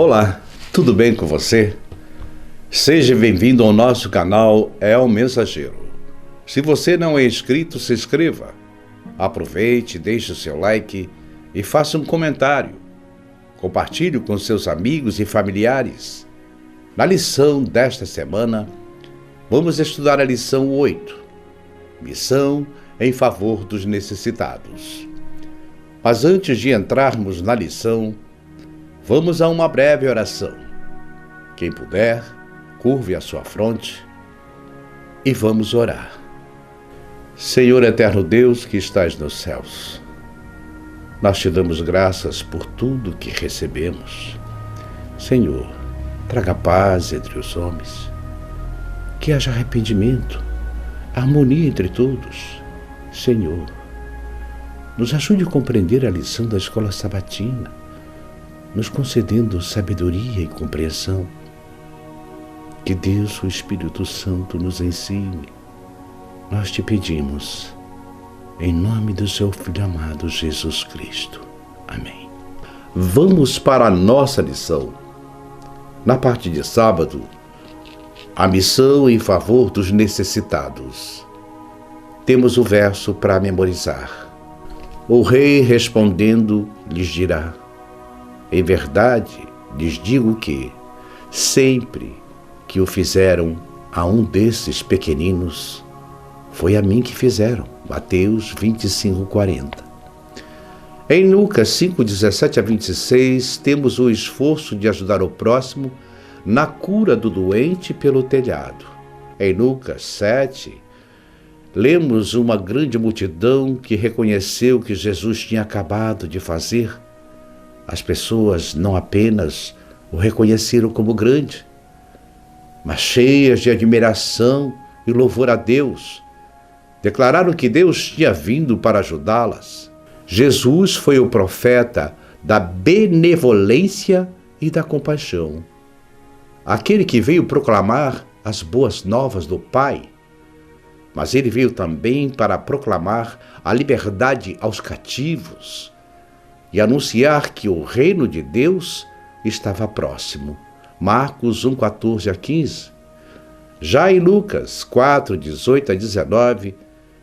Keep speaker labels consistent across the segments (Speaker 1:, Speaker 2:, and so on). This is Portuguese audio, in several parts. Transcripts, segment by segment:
Speaker 1: Olá, tudo bem com você? Seja bem-vindo ao nosso canal El Mensageiro. Se você não é inscrito, se inscreva. Aproveite, deixe o seu like e faça um comentário. Compartilhe com seus amigos e familiares. Na lição desta semana, vamos estudar a lição 8, Missão em favor dos necessitados. Mas antes de entrarmos na lição, vamos a uma breve oração. Quem puder, curve a sua fronte e vamos orar. Senhor eterno Deus que estás nos céus, nós te damos graças por tudo que recebemos. Senhor, traga paz entre os homens, que haja arrependimento, harmonia entre todos. Senhor, nos ajude a compreender a lição da escola sabatina, nos concedendo sabedoria e compreensão. Que Deus, o Espírito Santo, nos ensine. Nós te pedimos, em nome do seu Filho amado Jesus Cristo. Amém. Vamos para a nossa lição. Na parte de sábado, a missão em favor dos necessitados. Temos o verso para memorizar. O rei respondendo lhes dirá: em verdade, lhes digo que, sempre que o fizeram a um desses pequeninos, foi a mim que fizeram. Mateus 25:40. Em Lucas 5:17-26, temos o esforço de ajudar o próximo na cura do doente pelo telhado. Em Lucas 7, lemos uma grande multidão que reconheceu que Jesus tinha acabado de fazer. As pessoas não apenas o reconheceram como grande, mas cheias de admiração e louvor a Deus, declararam que Deus tinha vindo para ajudá-las. Jesus foi o profeta da benevolência e da compaixão, aquele que veio proclamar as boas novas do Pai, mas ele veio também para proclamar a liberdade aos cativos e anunciar que o reino de Deus estava próximo. Marcos 1:14-15. Já em Lucas 4:18-19,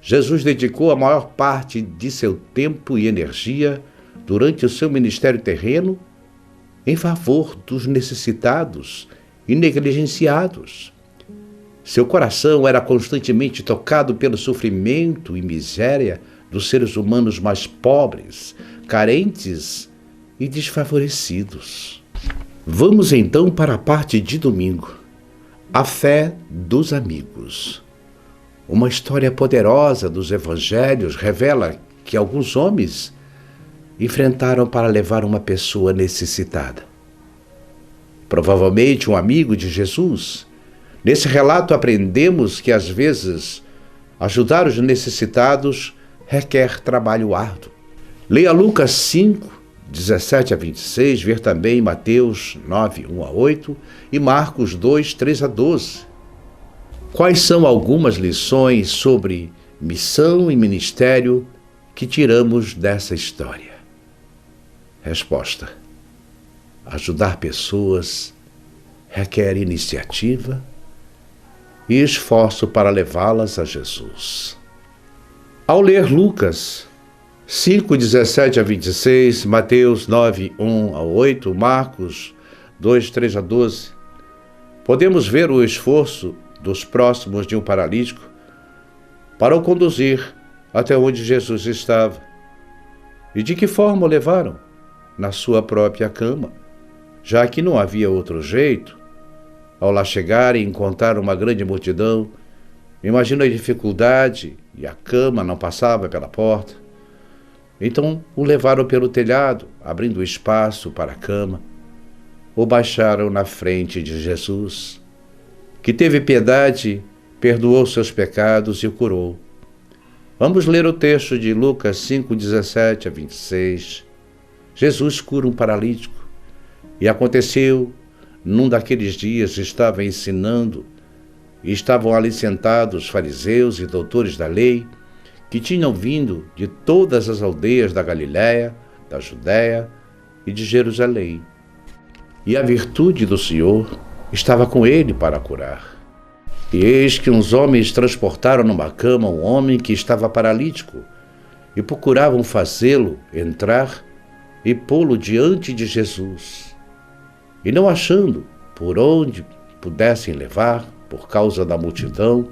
Speaker 1: Jesus dedicou a maior parte de seu tempo e energia durante o seu ministério terreno em favor dos necessitados e negligenciados. Seu coração era constantemente tocado pelo sofrimento e miséria dos seres humanos mais pobres, carentes e desfavorecidos. Vamos então para a parte de domingo. A fé dos amigos. Uma história poderosa dos evangelhos revela que alguns homens enfrentaram para levar uma pessoa necessitada. Provavelmente um amigo de Jesus. Nesse relato aprendemos que às vezes ajudar os necessitados requer trabalho árduo. Leia Lucas 5:17-26, ver também Mateus 9:1-8 e Marcos 2:3-12. Quais são algumas lições sobre missão e ministério que tiramos dessa história? Resposta: ajudar pessoas requer iniciativa e esforço para levá-las a Jesus. Ao ler Lucas 5:17-26, Mateus 9:1-8, Marcos 2:3-12, podemos ver o esforço dos próximos de um paralítico para o conduzir até onde Jesus estava. E de que forma o levaram? Na sua própria cama, já que não havia outro jeito. Ao lá chegar e encontrar uma grande multidão, imagina a dificuldade e a cama não passava pela porta. Então o levaram pelo telhado, abrindo espaço para a cama. O baixaram na frente de Jesus, que teve piedade, perdoou seus pecados e o curou. Vamos ler o texto de Lucas 5:17-26. Jesus cura um paralítico. E aconteceu, num daqueles dias estava ensinando, e estavam ali sentados fariseus e doutores da lei, que tinham vindo de todas as aldeias da Galiléia, da Judéia e de Jerusalém. e a virtude do Senhor estava com ele para curar. E eis que uns homens transportaram numa cama um homem que estava paralítico e procuravam fazê-lo entrar e pô-lo diante de Jesus. E não achando por onde pudessem levar, por causa da multidão,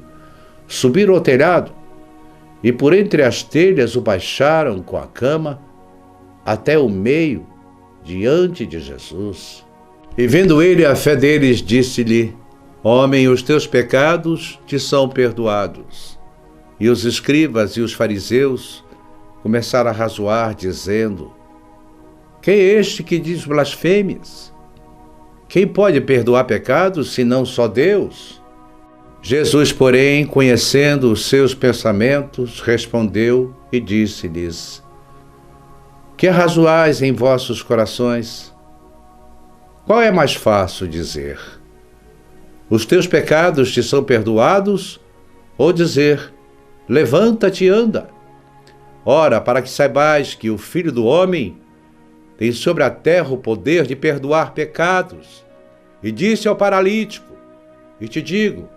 Speaker 1: subiram ao telhado e por entre as telhas o baixaram com a cama até o meio, diante de Jesus. E vendo ele a fé deles, disse-lhe: Homem, os teus pecados te são perdoados. E os escribas e os fariseus começaram a razoar, dizendo: Quem é este que diz blasfêmias? Quem pode perdoar pecados, senão só Deus? Jesus, porém, conhecendo os seus pensamentos, respondeu e disse-lhes: Que razoais em vossos corações? Qual é mais fácil dizer: Os teus pecados te são perdoados? Ou dizer: Levanta-te e anda? Ora, para que saibais que o Filho do Homem tem sobre a terra o poder de perdoar pecados. E disse ao paralítico: E te digo,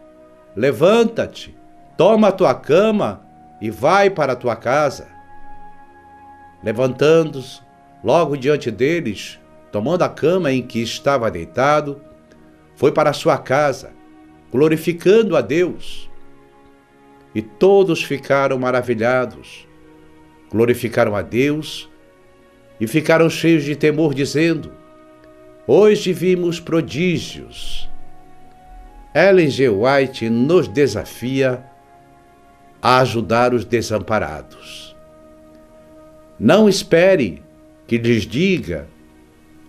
Speaker 1: levanta-te, toma a tua cama e vai para a tua casa. Levantando-se, logo diante deles, tomando a cama em que estava deitado, foi para a sua casa, glorificando a Deus. E todos ficaram maravilhados, glorificaram a Deus e ficaram cheios de temor, dizendo: Hoje vimos prodígios. Ellen G. White nos desafia a ajudar os desamparados. Não espere que lhes diga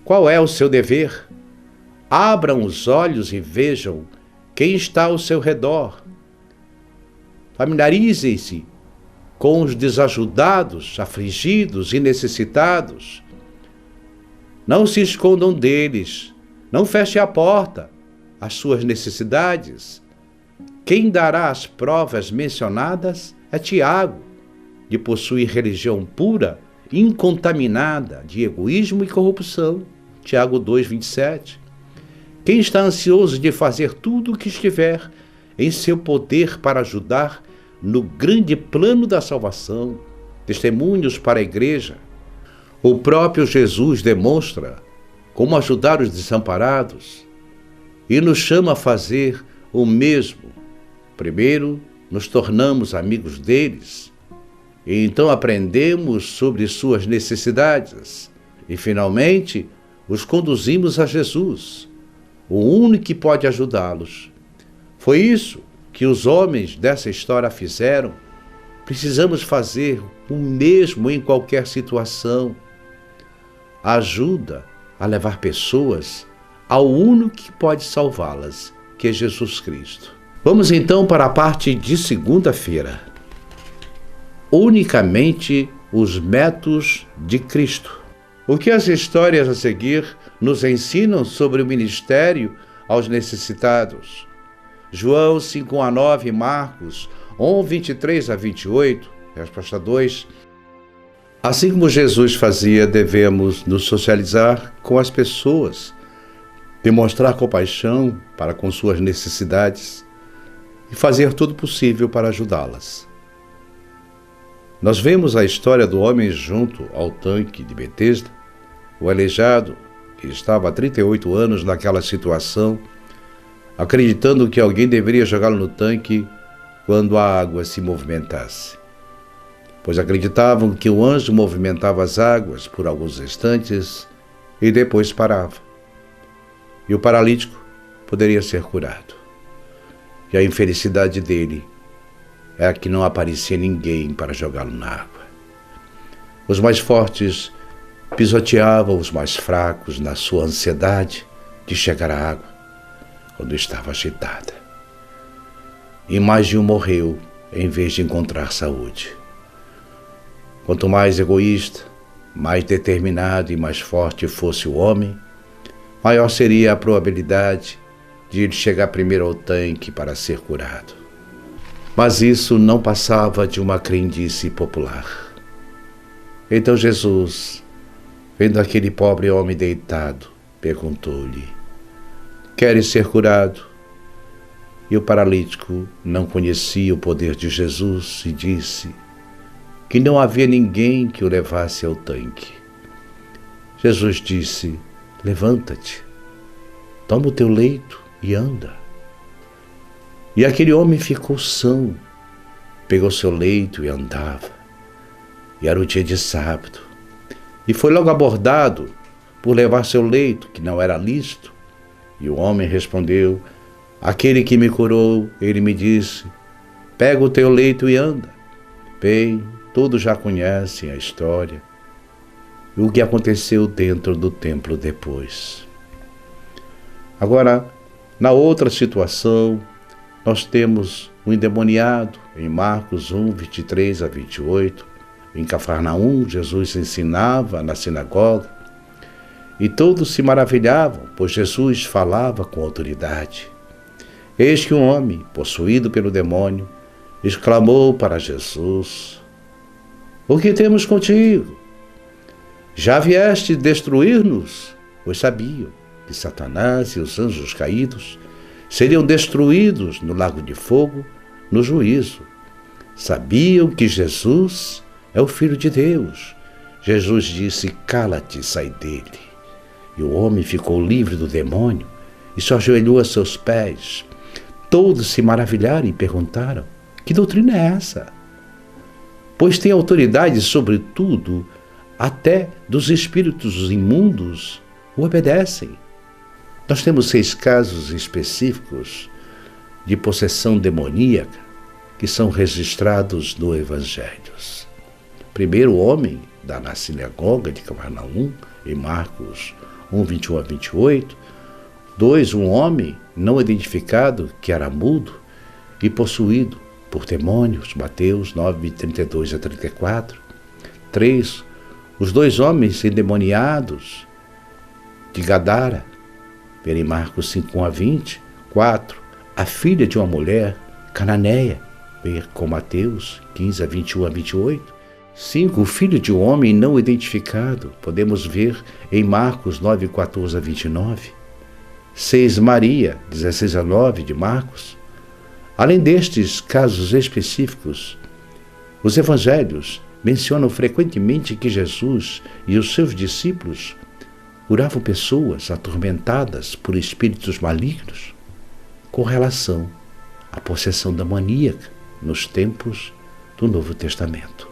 Speaker 1: qual é o seu dever. Abram os olhos e vejam quem está ao seu redor. Familiarizem-se com os desajudados, afligidos e necessitados. Não se escondam deles, não feche a porta às suas necessidades. Quem dará as provas mencionadas é Tiago, de possuir religião pura, incontaminada de egoísmo e corrupção. Tiago 2:27. Quem está ansioso de fazer tudo o que estiver em seu poder para ajudar no grande plano da salvação, testemunhos para a igreja. O próprio Jesus demonstra como ajudar os desamparados e nos chama a fazer o mesmo. Primeiro, nos tornamos amigos deles e então aprendemos sobre suas necessidades e, finalmente, os conduzimos a Jesus, o único que pode ajudá-los. Foi isso que os homens dessa história fizeram. Precisamos fazer o mesmo em qualquer situação. Ajuda a levar pessoas ao único que pode salvá-las, que é Jesus Cristo. Vamos então para a parte de segunda-feira. Unicamente os métodos de Cristo. O que as histórias a seguir nos ensinam sobre o ministério aos necessitados? João 5:9, Marcos 11:23-28, resposta 2. Assim como Jesus fazia, devemos nos socializar com as pessoas, demonstrar compaixão para com suas necessidades e fazer tudo possível para ajudá-las. Nós vemos a história do homem junto ao tanque de Betesda, o aleijado, que estava há 38 anos naquela situação, acreditando que alguém deveria jogá-lo no tanque quando a água se movimentasse. Pois acreditavam que o anjo movimentava as águas por alguns instantes e depois parava. E o paralítico poderia ser curado. E a infelicidade dele é que não aparecia ninguém para jogá-lo na água. Os mais fortes pisoteavam os mais fracos na sua ansiedade de chegar à água quando estava agitada. E mais de um morreu em vez de encontrar saúde. Quanto mais egoísta, mais determinado e mais forte fosse o homem, maior seria a probabilidade de ele chegar primeiro ao tanque para ser curado. Mas isso não passava de uma crendice popular. Então Jesus, vendo aquele pobre homem deitado, perguntou-lhe: queres ser curado? E o paralítico não conhecia o poder de Jesus e disse que não havia ninguém que o levasse ao tanque. Jesus disse: levanta-te, toma o teu leito e anda. E aquele homem ficou são, pegou seu leito e andava. E era o dia de sábado. E foi logo abordado por levar seu leito, que não era lícito. E o homem respondeu: aquele que me curou, ele me disse: pega o teu leito e anda. Bem, todos já conhecem a história e o que aconteceu dentro do templo depois. Agora, na outra situação, nós temos um endemoniado em Marcos 1, 23 a 28. Em Cafarnaum, Jesus ensinava na sinagoga e todos se maravilhavam, pois Jesus falava com autoridade. Eis que um homem, possuído pelo demônio, exclamou para Jesus: o que temos contigo? Já vieste destruir-nos? Pois sabiam que Satanás e os anjos caídos seriam destruídos no lago de fogo no juízo. Sabiam que Jesus é o Filho de Deus. Jesus disse: cala-te, sai dele. E o homem ficou livre do demônio e se ajoelhou a seus pés. Todos se maravilharam e perguntaram: que doutrina é essa? Pois tem autoridade sobre tudo, até dos espíritos imundos o obedecem. Nós temos 6 casos específicos de possessão demoníaca que são registrados no Evangelho. Primeiro, o homem na sinagoga de Cafarnaum, em Marcos 1, 21 a 28. 2, um homem não identificado que era mudo e possuído por demônios, Mateus 9, 32 a 34. 3, os 2 homens endemoniados de Gadara, em Marcos 5, 1 a 20. 4, a filha de uma mulher cananeia, ver com Mateus 15 a 21 a 28. 5, o filho de um homem não identificado, podemos ver em Marcos 9, 14 a 29. 6, Maria, 16 a 9 de Marcos. Além destes casos específicos, os evangelhos mencionam frequentemente que Jesus e os seus discípulos curavam pessoas atormentadas por espíritos malignos com relação à possessão demoníaca nos tempos do Novo Testamento.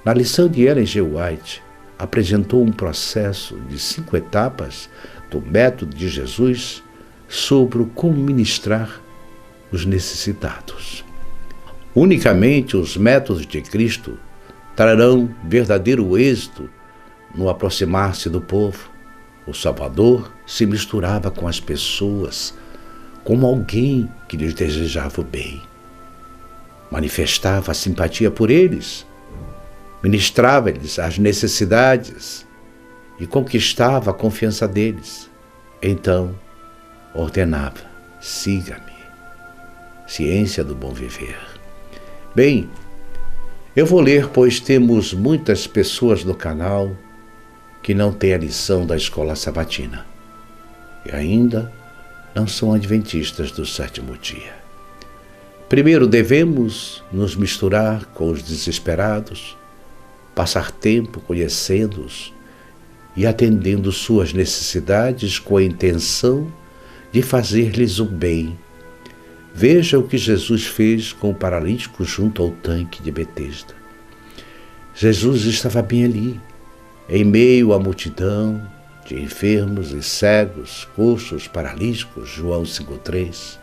Speaker 1: Na lição de Ellen G. White, apresentou um processo de 5 etapas do método de Jesus sobre como ministrar os necessitados. Unicamente os métodos de Cristo trarão verdadeiro êxito no aproximar-se do povo. O Salvador se misturava com as pessoas como alguém que lhes desejava o bem. Manifestava a simpatia por eles, ministrava-lhes as necessidades e conquistava a confiança deles. Então, ordenava: siga-me. Ciência do bom viver. Bem, eu vou ler, pois temos muitas pessoas no canal que não têm a lição da escola sabatina e ainda não são adventistas do 7º dia. Primeiro, devemos nos misturar com os desesperados, passar tempo conhecendo-os e atendendo suas necessidades com a intenção de fazer-lhes o bem. Veja o que Jesus fez com o paralítico junto ao tanque de Betesda. Jesus estava bem ali, em meio à multidão de enfermos e cegos, coxos, paralíticos, João 5,3.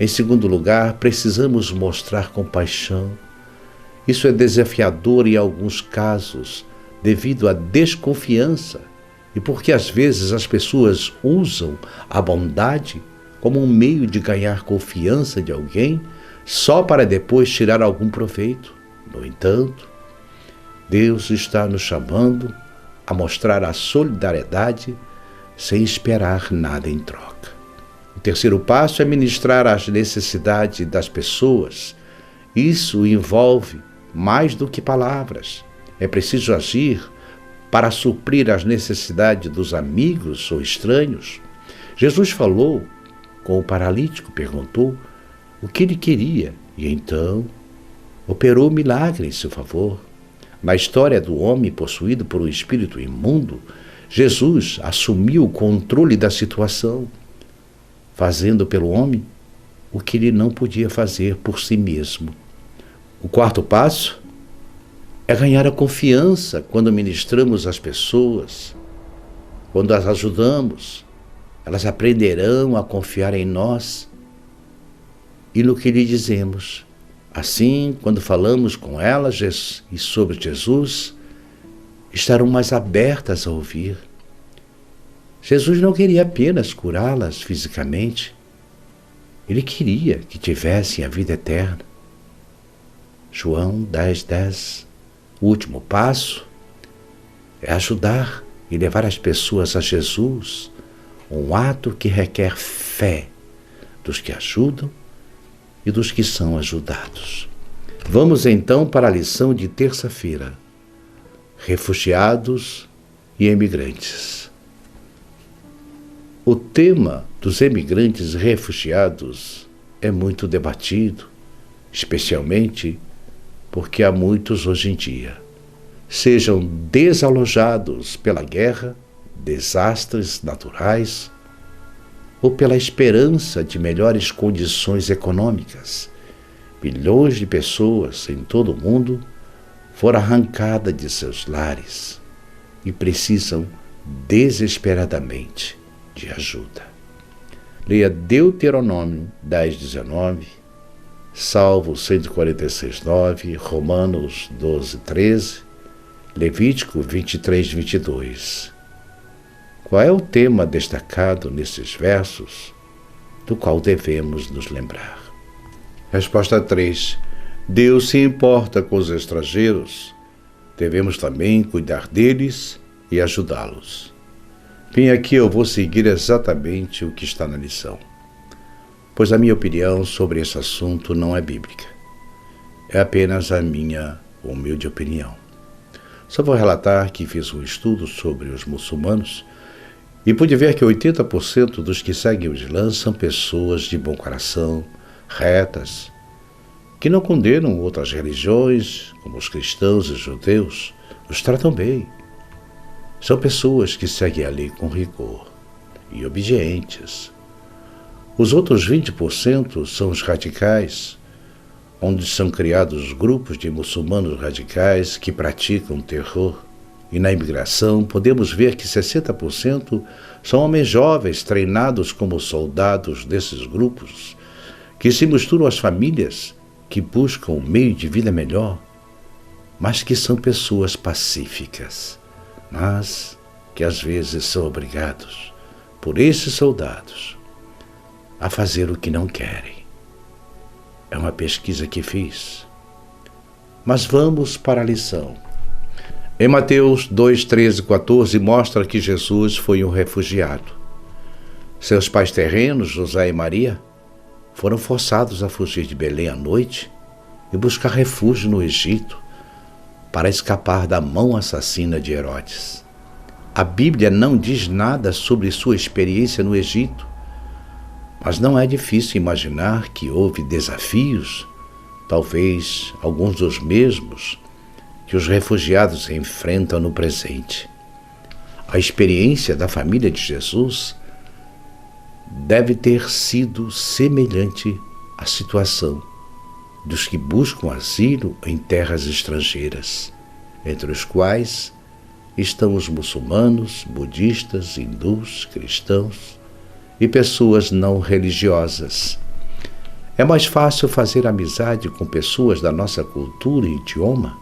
Speaker 1: Em segundo lugar, precisamos mostrar compaixão. Isso é desafiador em alguns casos, devido à desconfiança e porque às vezes as pessoas usam a bondade como um meio de ganhar confiança de alguém só para depois tirar algum proveito. No entanto, Deus está nos chamando a mostrar a solidariedade sem esperar nada em troca. O terceiro passo é ministrar as necessidades das pessoas. Isso envolve mais do que palavras. É preciso agir para suprir as necessidades dos amigos ou estranhos. Jesus falou com o paralítico, perguntou o que ele queria e então operou milagre em seu favor. Na história do homem possuído por um espírito imundo, Jesus assumiu o controle da situação, fazendo pelo homem o que ele não podia fazer por si mesmo. O quarto passo é ganhar a confiança quando ministramos às pessoas, quando as ajudamos. Elas aprenderão a confiar em nós e no que lhe dizemos. Assim, quando falamos com elas e sobre Jesus, estarão mais abertas a ouvir. Jesus não queria apenas curá-las fisicamente, ele queria que tivessem a vida eterna. João 10:10. O último passo é ajudar e levar as pessoas a Jesus, um ato que requer fé dos que ajudam e dos que são ajudados. Vamos então para a lição de terça-feira. Refugiados e emigrantes. O tema dos emigrantes e refugiados é muito debatido, especialmente porque há muitos hoje em dia, sejam desalojados pela guerra, desastres naturais, ou pela esperança de melhores condições econômicas. Milhões de pessoas em todo o mundo foram arrancadas de seus lares e precisam desesperadamente de ajuda. Leia Deuteronômio 10:19, Salmo 146:9, Romanos 12:13, Levítico 23:22. Qual é o tema destacado nesses versos, do qual devemos nos lembrar? Resposta 3. Deus se importa com os estrangeiros. Devemos também cuidar deles e ajudá-los. Bem, aqui eu vou seguir exatamente o que está na lição, pois a minha opinião sobre esse assunto não é bíblica. É apenas a minha humilde opinião. Só vou relatar que fiz um estudo sobre os muçulmanos e pude ver que 80% dos que seguem o Islã são pessoas de bom coração, retas, que não condenam outras religiões, como os cristãos e os judeus, os tratam bem. São pessoas que seguem a lei com rigor e obedientes. Os outros 20% são os radicais, onde são criados grupos de muçulmanos radicais que praticam terror. E na imigração podemos ver que 60% são homens jovens treinados como soldados desses grupos, que se misturam às famílias, que buscam um meio de vida melhor, mas que são pessoas pacíficas, mas que às vezes são obrigados por esses soldados a fazer o que não querem. É uma pesquisa que fiz. Mas vamos para a lição. Em Mateus 2:13-14 mostra que Jesus foi um refugiado. Seus pais terrenos, José e Maria, foram forçados a fugir de Belém à noite e buscar refúgio no Egito para escapar da mão assassina de Herodes. A Bíblia não diz nada sobre sua experiência no Egito, mas não é difícil imaginar que houve desafios, talvez alguns dos mesmos que os refugiados enfrentam no presente. A experiência da família de Jesus deve ter sido semelhante à situação dos que buscam asilo em terras estrangeiras, entre os quais estão os muçulmanos, budistas, hindus, cristãos e pessoas não religiosas. É mais fácil fazer amizade com pessoas da nossa cultura e idioma,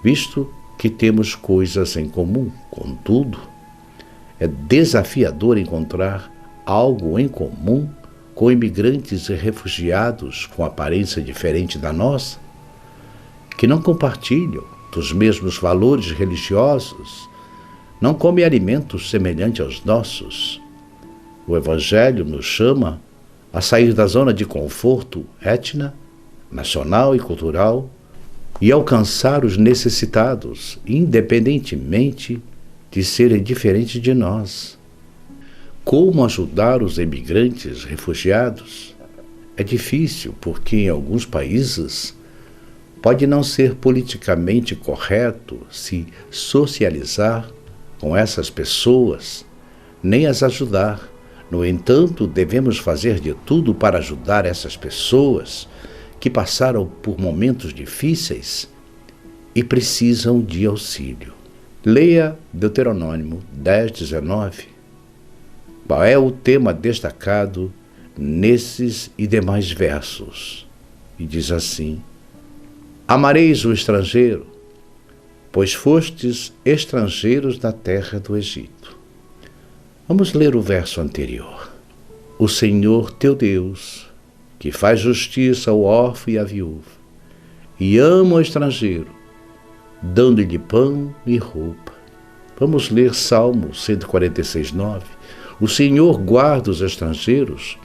Speaker 1: visto que temos coisas em comum. Contudo, é desafiador encontrar algo em comum com imigrantes e refugiados com aparência diferente da nossa, que não compartilham dos mesmos valores religiosos, não comem alimentos semelhantes aos nossos. O Evangelho nos chama a sair da zona de conforto étnica, nacional e cultural e alcançar os necessitados, independentemente de serem diferentes de nós. Como ajudar os imigrantes refugiados? É difícil, porque em alguns países pode não ser politicamente correto se socializar com essas pessoas, nem as ajudar. No entanto, devemos fazer de tudo para ajudar essas pessoas que passaram por momentos difíceis e precisam de auxílio. Leia Deuteronômio 10:19. Qual é o tema destacado nesses e demais versos? E diz assim: Amareis o estrangeiro, pois fostes estrangeiros na terra do Egito. Vamos ler o verso anterior. O Senhor teu Deus, que faz justiça ao órfão e à viúva, e ama o estrangeiro, dando-lhe pão e roupa. Vamos ler Salmo 146:9. O Senhor guarda os estrangeiros,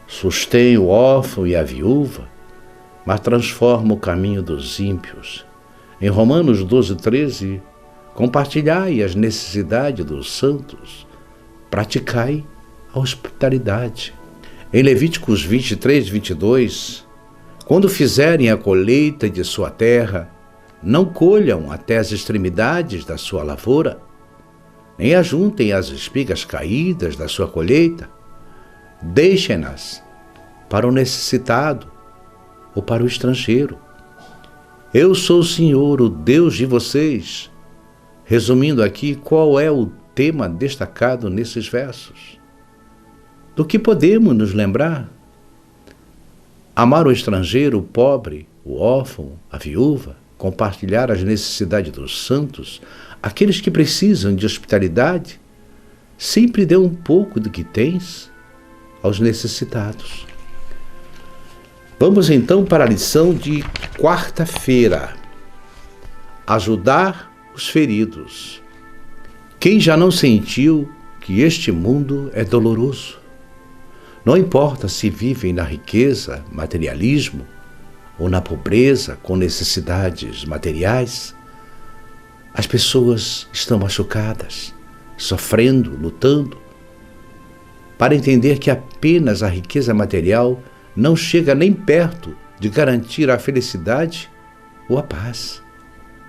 Speaker 1: sustém o órfão e a viúva, mas transforma o caminho dos ímpios. Em Romanos 12:13, compartilhai as necessidades dos santos, praticai a hospitalidade. Em Levíticos 23:22, quando fizerem a colheita de sua terra, não colham até as extremidades da sua lavoura, nem ajuntem as espigas caídas da sua colheita, deixem-nas para o necessitado ou para o estrangeiro. Eu sou o Senhor, o Deus de vocês. Resumindo aqui, qual é o tema destacado nesses versos? Do que podemos nos lembrar? Amar o estrangeiro, o pobre, o órfão, a viúva, compartilhar as necessidades dos santos, aqueles que precisam de hospitalidade, sempre dê um pouco do que tens aos necessitados. Vamos então para a lição de quarta-feira. Ajudar os feridos. Quem já não sentiu que este mundo é doloroso? Não importa se vivem na riqueza, materialismo, ou na pobreza, com necessidades materiais, as pessoas estão machucadas, sofrendo, lutando, para entender que apenas a riqueza material não chega nem perto de garantir a felicidade ou a paz.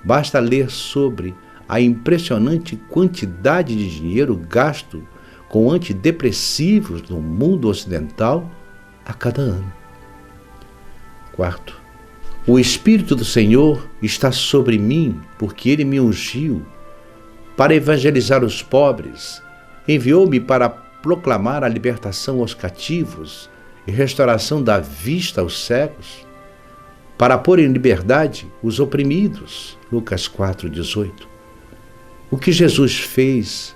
Speaker 1: Basta ler sobre a impressionante quantidade de dinheiro gasto com antidepressivos no mundo ocidental a cada ano. Quarto, o Espírito do Senhor está sobre mim, porque Ele me ungiu para evangelizar os pobres, enviou-me para proclamar a libertação aos cativos e restauração da vista aos cegos, para pôr em liberdade os oprimidos. Lucas 4:18. O que Jesus fez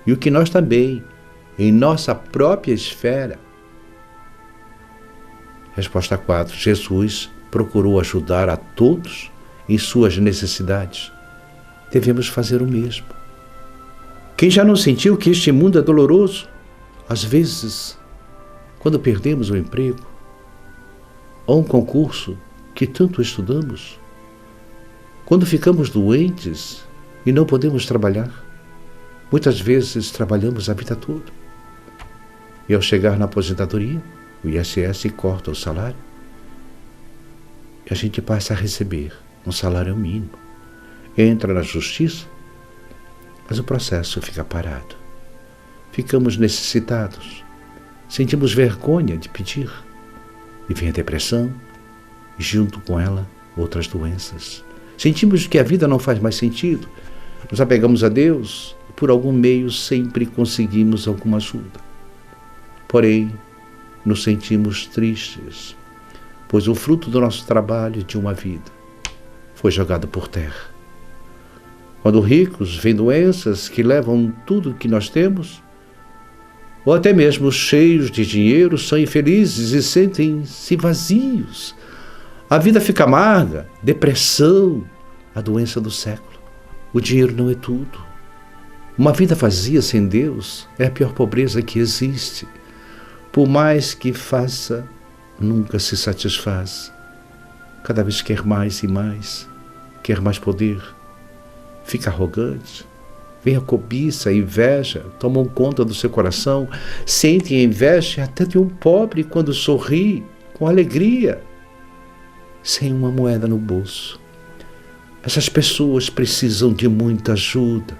Speaker 1: e o que nós também, em nossa própria esfera. Resposta 4. Jesus procurou ajudar a todos em suas necessidades. Devemos fazer o mesmo. Quem já não sentiu que este mundo é doloroso? Às vezes, quando perdemos o emprego, ou um concurso que tanto estudamos, quando ficamos doentes e não podemos trabalhar, muitas vezes trabalhamos a vida toda. E ao chegar na aposentadoria, o INSS corta o salário e a gente passa a receber um salário mínimo. Entra na justiça, mas o processo fica parado. Ficamos necessitados, sentimos vergonha de pedir e vem a depressão e junto com ela outras doenças. Sentimos que a vida não faz mais sentido, nos apegamos a Deus e por algum meio sempre conseguimos alguma ajuda. Porém, nos sentimos tristes, pois o fruto do nosso trabalho de uma vida foi jogado por terra. Quando ricos veem doenças que levam tudo o que nós temos, ou até mesmo cheios de dinheiro, são infelizes e sentem-se vazios. A vida fica amarga, depressão, a doença do século. O dinheiro não é tudo. Uma vida vazia sem Deus é a pior pobreza que existe. Por mais que faça, nunca se satisfaz. Cada vez quer mais e mais, quer mais poder. Fica arrogante, Vem a cobiça, a inveja, tomam conta do seu coração. Sentem a inveja até de um pobre quando sorri com alegria, sem uma moeda no bolso. Essas pessoas precisam de muita ajuda,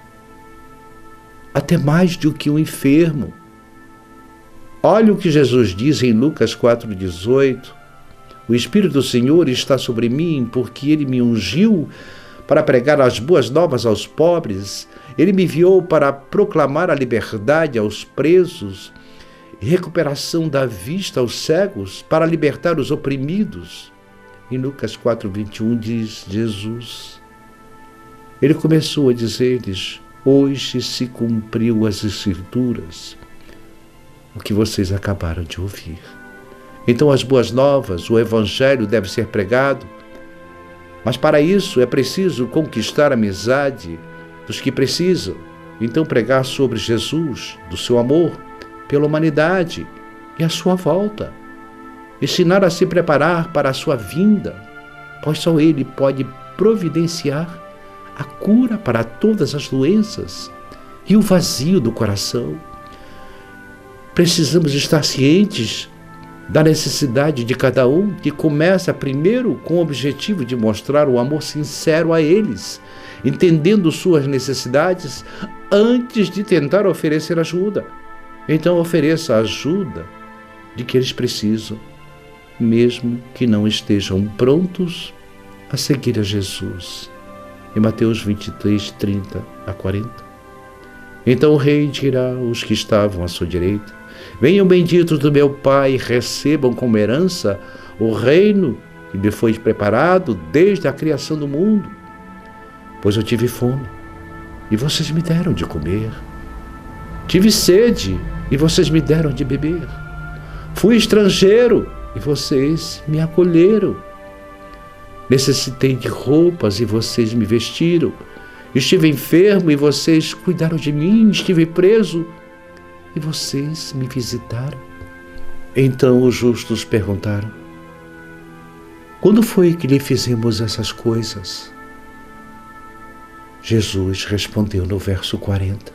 Speaker 1: até mais do que um enfermo. Olha o que Jesus diz em Lucas 4,18. O Espírito do Senhor está sobre mim, porque Ele me ungiu para pregar as boas novas aos pobres. Ele me enviou para proclamar a liberdade aos presos e recuperação da vista aos cegos, para libertar os oprimidos. Em Lucas 4,21 diz Jesus. Ele começou a dizer-lhes: hoje se cumpriu as Escrituras, o que vocês acabaram de ouvir. Então as boas novas, o Evangelho deve ser pregado, mas para isso é preciso conquistar a amizade dos que precisam. Então pregar sobre Jesus, do seu amor pela humanidade e a sua volta. Ensinar a se preparar para a sua vinda, pois só Ele pode providenciar a cura para todas as doenças e o vazio do coração. Precisamos estar cientes da necessidade de cada um, que começa primeiro com o objetivo de mostrar o amor sincero a eles, entendendo suas necessidades antes de tentar oferecer ajuda. Então ofereça a ajuda de que eles precisam, mesmo que não estejam prontos a seguir a Jesus. Em Mateus 23, 30 a 40. Então o rei dirá aos que estavam à sua direita: venham benditos do meu Pai, recebam como herança o reino que me foi preparado desde a criação do mundo. Pois eu tive fome, e vocês me deram de comer. Tive sede, e vocês me deram de beber. Fui estrangeiro, e vocês me acolheram. Necessitei de roupas, e vocês me vestiram. Estive enfermo, e vocês cuidaram de mim. Estive preso, e vocês me visitaram. Então os justos perguntaram: quando foi que lhe fizemos essas coisas? Jesus respondeu no verso 40.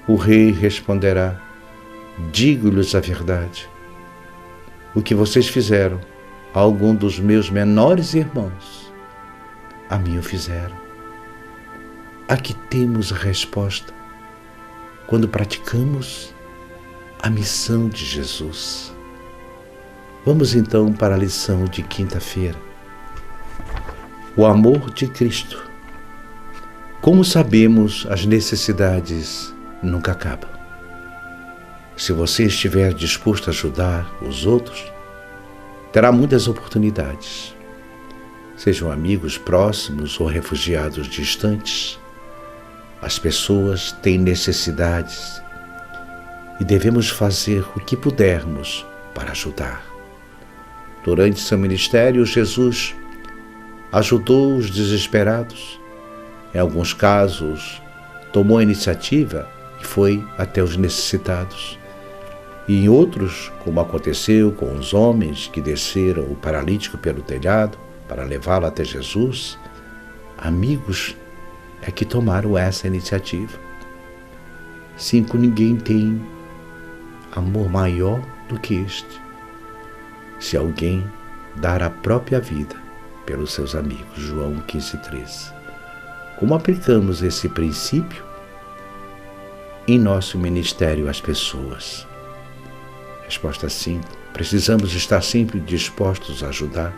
Speaker 1: O rei responderá: digo-lhes a verdade. O que vocês fizeram a algum dos meus menores irmãos, a mim o fizeram. Aqui temos a resposta quando praticamos a missão de Jesus. Vamos então para a lição de quinta-feira. O amor de Cristo. Como sabemos, as necessidades nunca acabam. Se você estiver disposto a ajudar os outros, terá muitas oportunidades. Sejam amigos próximos ou refugiados distantes, as pessoas têm necessidades e devemos fazer o que pudermos para ajudar. Durante seu ministério, Jesus ajudou os desesperados. Em alguns casos, tomou a iniciativa e foi até os necessitados. E em outros, como aconteceu com os homens que desceram o paralítico pelo telhado para levá-lo até Jesus, amigos é que tomaram essa iniciativa. 5. Ninguém tem amor maior do que este, se alguém dar a própria vida pelos seus amigos. João 15:13. Como aplicamos esse princípio em nosso ministério às pessoas? Resposta 5. Precisamos estar sempre dispostos a ajudar,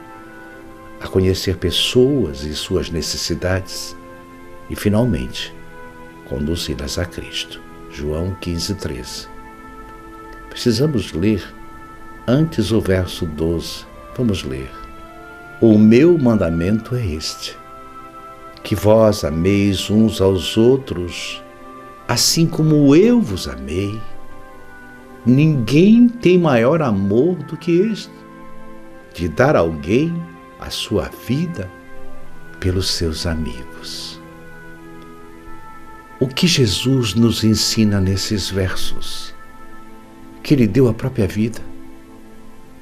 Speaker 1: a conhecer pessoas e suas necessidades e, finalmente, conduzi-las a Cristo. João 15:13. Precisamos ler antes o verso 12. Vamos ler. O meu mandamento é este: que vós ameis uns aos outros, assim como eu vos amei. Ninguém tem maior amor do que este, de dar a alguém a sua vida pelos seus amigos. O que Jesus nos ensina nesses versos? Que Ele deu a própria vida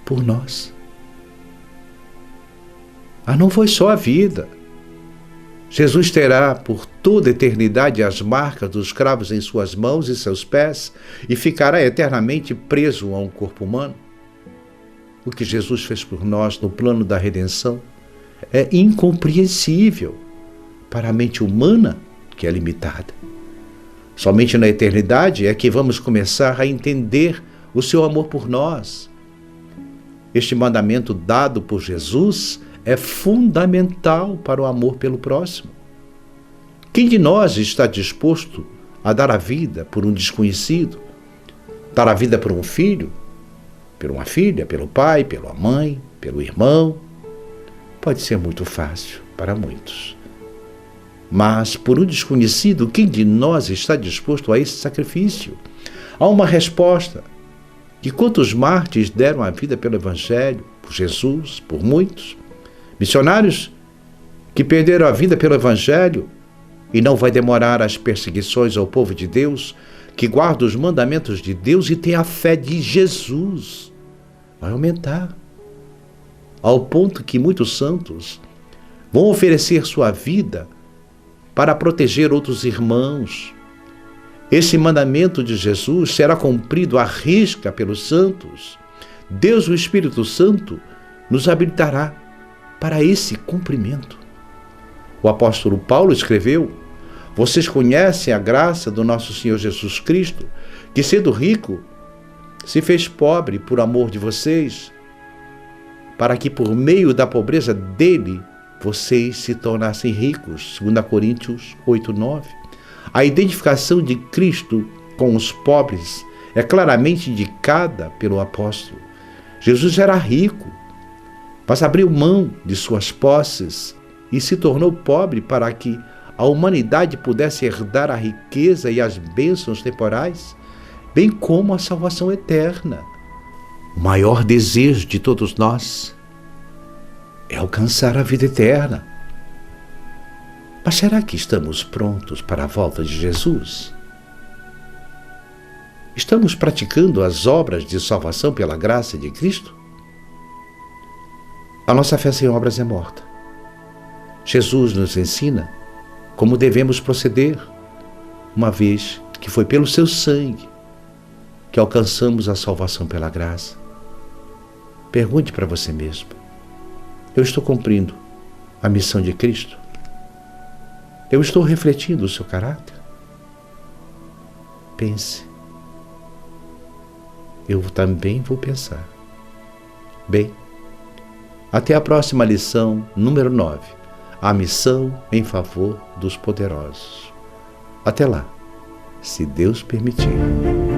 Speaker 1: por nós. Mas não foi só a vida. Jesus terá por toda a eternidade as marcas dos cravos em suas mãos e seus pés e ficará eternamente preso a um corpo humano. O que Jesus fez por nós no plano da redenção é incompreensível para a mente humana, que é limitada. Somente na eternidade é que vamos começar a entender o seu amor por nós. Este mandamento dado por Jesus é fundamental para o amor pelo próximo. Quem de nós está disposto a dar a vida por um desconhecido? Dar a vida por um filho? Por uma filha? Pelo pai? Pela mãe? Pelo irmão? Pode ser muito fácil para muitos. Mas por um desconhecido, quem de nós está disposto a esse sacrifício? Há uma resposta. E quantos mártires deram a vida pelo Evangelho, por Jesus, por muitos? Missionários que perderam a vida pelo Evangelho, e não vai demorar as perseguições ao povo de Deus, que guarda os mandamentos de Deus e tem a fé de Jesus. Vai aumentar, ao ponto que muitos santos vão oferecer sua vida para proteger outros irmãos. Esse mandamento de Jesus será cumprido à risca pelos santos. Deus, o Espírito Santo, nos habilitará para esse cumprimento. O apóstolo Paulo escreveu: vocês conhecem a graça do nosso Senhor Jesus Cristo, que sendo rico, se fez pobre por amor de vocês, para que por meio da pobreza dele, vocês se tornassem ricos. 2 Coríntios 8:9. A identificação de Cristo com os pobres é claramente indicada pelo apóstolo. Jesus era rico, mas abriu mão de suas posses e se tornou pobre para que a humanidade pudesse herdar a riqueza e as bênçãos temporais, bem como a salvação eterna. O maior desejo de todos nós é alcançar a vida eterna. Mas será que estamos prontos para a volta de Jesus? Estamos praticando as obras de salvação pela graça de Cristo? A nossa fé sem obras é morta. Jesus nos ensina como devemos proceder, uma vez que foi pelo seu sangue que alcançamos a salvação pela graça. Pergunte para você mesmo: eu estou cumprindo a missão de Cristo? Eu estou refletindo o seu caráter? Pense. Eu também vou pensar. Bem, até a próxima lição, número 9. A missão em favor dos poderosos. Até lá, se Deus permitir.